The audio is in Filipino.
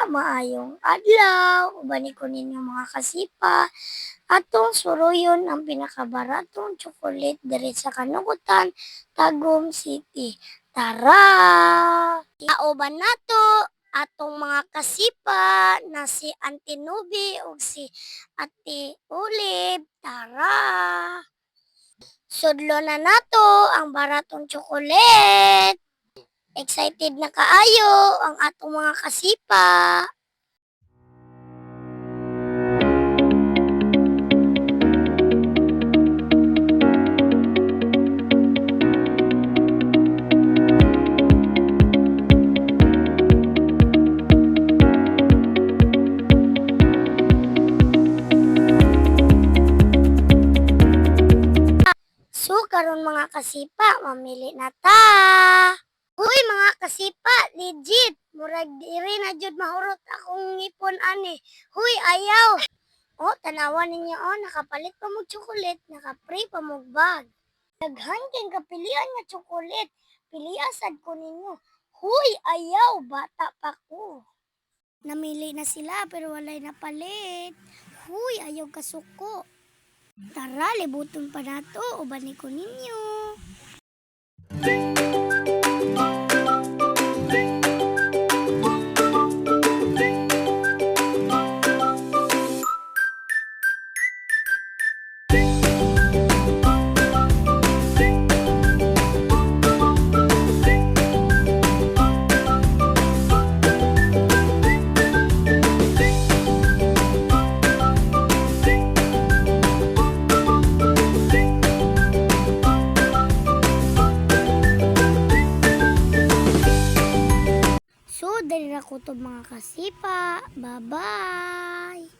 maayong adlaw. Ubani ko ninyo mga kasipa. Atong suruyon ang pinakabaratong chocolate diri sa Kanugutan, Tagum City. Tara! Kauban nato atong mga kasipa na si Auntie Nubi ug si Ate Olive. Tara! Sudlo na nato ang baratong chocolate. Excited na kaayo ang atong mga kasipa. So, karon mga kasipa, mamili na ta. Uy, mga kasipa, legit. Murag diri na jud mahurot akong ngipon ani. Huy, ayaw. Oh, tanawan ninyo oh, nakapalit pa mo chocolate, naka-free pa mo bag. Daghan kayong kapilian nga chocolate. Piliasad ko ninyo. Huy, ayaw, bata pa ko. Namili na sila pero walay napalit. Huy, ayaw kasuko. Tara, libuton pa nato, ubani ko ninyo. So, dali na ko to mga kasipa. Bye-bye!